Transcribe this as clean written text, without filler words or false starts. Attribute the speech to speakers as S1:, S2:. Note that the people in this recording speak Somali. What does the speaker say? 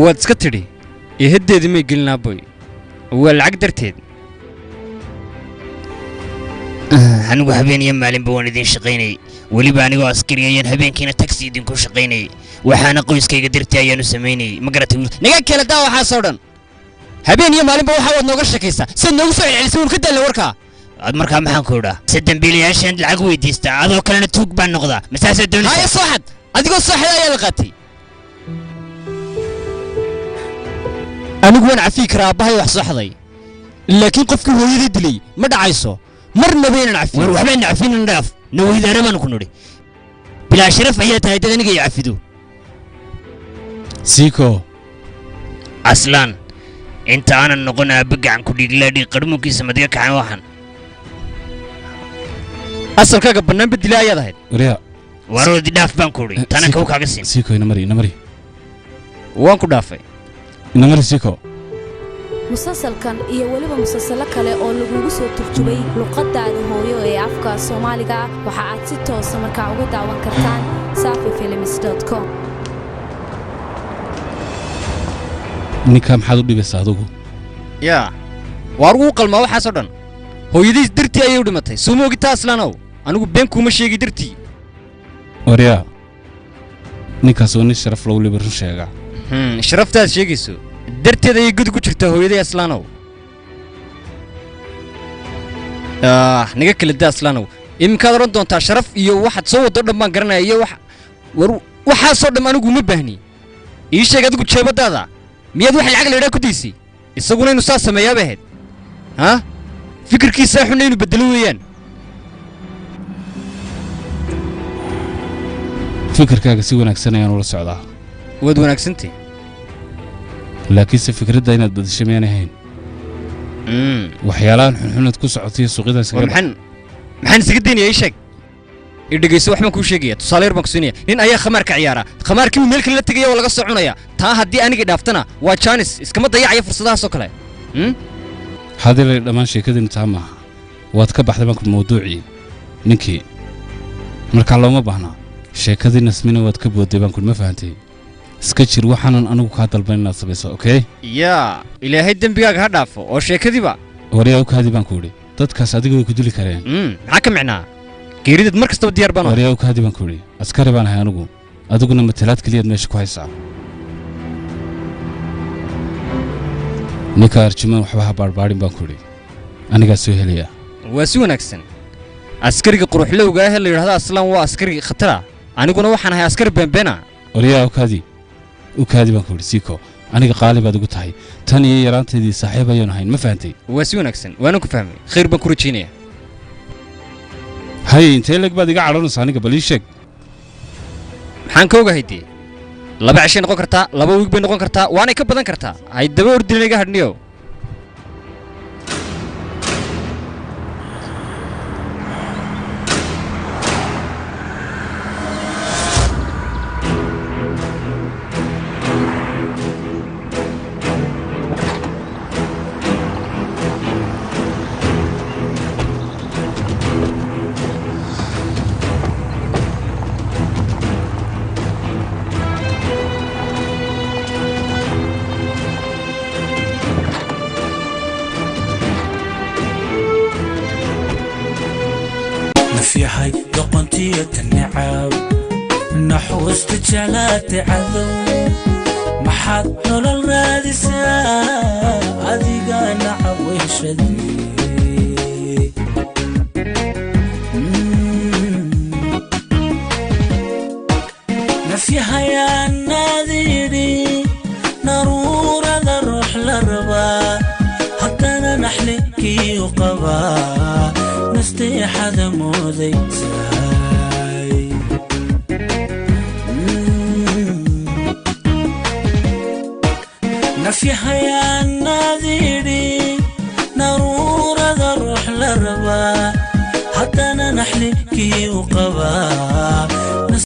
S1: واتسكتري يهدد ما يقلنا بوي والعقد درتيد
S2: anigu habeen maalinba waan idin shaqeynay waliba anigu askariyan habeenkiina taxi idin ku shaqeynay waxaana qoyskayga dirtay ayaan u sameynay ma garatay
S1: naga kala daa waxa soo dhan habeen maalinba waxa wad nooga shaqeysa sid noogu soo celcelisay uu ka dalay warka
S2: ad markaa maxaan ku idhaa sadan biilayaashan lacag weydiista adoo kalena tuug baan noqdaa masaasa doonaysa
S1: hay sooxad adigoo sooxad ayaa la qaatay anigu waan cafi karaa bahay wax sooxday laakiin qofkii hooyadii dilay ma dhacayso مرنا بين العفين
S2: وحنا عارفين نضاف نويد انا ما نكون نوري بلا شرف هي تهدد اني يعفدو
S1: سيكو
S2: اصلا انت انا نقنا بقى عن كل لادي قرمكي سمديك عن واحد
S1: اصل كاغا بنان بدلا يا دهد
S2: ريا ورو دي داف بانكوري انا كو كاغسين
S3: سيكو نمري
S1: وانكو دافي
S3: نمري سيكو
S4: مسلسلkan iyo waliba musalsalo kale oo lagu soo turjubay luqadaada hooyo ee afka Soomaaliga waxa aad si toos ah markaa uga daawan kartaan safifilms.com
S3: ninka maxaad u dhibaysaa adigu
S1: yaa war uu qalma waxa soo dhan hooyadiis dirtii ayay u dhimatay soo moogita aslanow anigu been kuma sheegi dirtii
S3: wariya ninkaas oo nin sharaf loo waliba run sheega
S1: sharaftaas sheegayso درتي ay gud ku jirta hooyaday aslaanow niga kala daa aslaanow imka oran doonta sharaf iyo waxad soo wado dhamaan garanaya waxa soo dhamaan ugu ma baahni ii sheeg adigu jeebadaada miyad wax lacag leeyahay ku diisi isaguna inuu saas sameeyaa baahid ha fikirkiisa xun inuu bedelo weeyaan
S3: fikirkaaga si wanaagsan ayaan ula socdaa
S1: wad wanaagsantii
S3: laakiin se fikradda inaad badashay miyaan ahayn waxyaalahan xunxunad ku socotay suuqyada
S1: maxaan isaga daynaya ii sheeg idhageyso waxbaan kuu sheegaya tusaale yar baan ku siinaya nin ayaa khamaarka ciyaara khamaarkii uu meel kale la tegaya oo laga soo cunaya taa haddii aniga dhaaftana waa jaanis iskama dayacaya fursadahaas oo kale
S3: haddii la dhammaan sheekadani taa maaha waad ka baxday baan ku mawduucii ninkii markaa looma baahnaa sheekadii nasmina waad ka booday baan ku ma fahantay iska jir waxaanan anigu kaa dalban inaad samayso okay
S1: yaa ilaahay dembigaaga ha dhaafo oo sheekadiiba
S3: wariyaa u kaadi baan ku idhi dadkaas adiga way ku dili kareen
S1: maxaa ka micnaa geeridad mar kastaba diyaar baan
S3: wariyaa u kaadi baan ku idhi askari baan ahay anigu adiguna matalaad keliyaad meesha ku haysaa ninka arjumaan waxba ha baarbaarin baan ku idhi anigaa soo helaya
S1: waa si wanaagsan askariga quruxlowga ah la yidhaahdo aslaan waa askari khatara aniguna waxaan ahay askari beenbeena
S3: wariyaa u kaadi baan ku idhi siiko aniga qaali baad ugu tahay tan iyo yaraanteedii saaxiib ayaan ahayn ma fahantay
S1: waa si wanaagsan waana ku fahmay khayr baan ku rajaynaya
S3: hay intee leg baad iga cadhoonaysaa aniga bal ii sheeg
S1: maxaan ka ogahay dee 2 cishay noqon kartaa 2 wiig bay noqon kartaa waanay ka badan kartaa hay daba ordin iga hadhniyo
S5: نفيحي دقنتية النعاب نحوست جلات عذو محط للرادسة أذيقا نعوي شديد نفيحي يا الناذيري نرور ذا الروح للربا حتى نحلكي وقبا نستيح هذا موذي نفيها يا الناذيري نرور ذا الروح للربا حتى نحلكي وقبا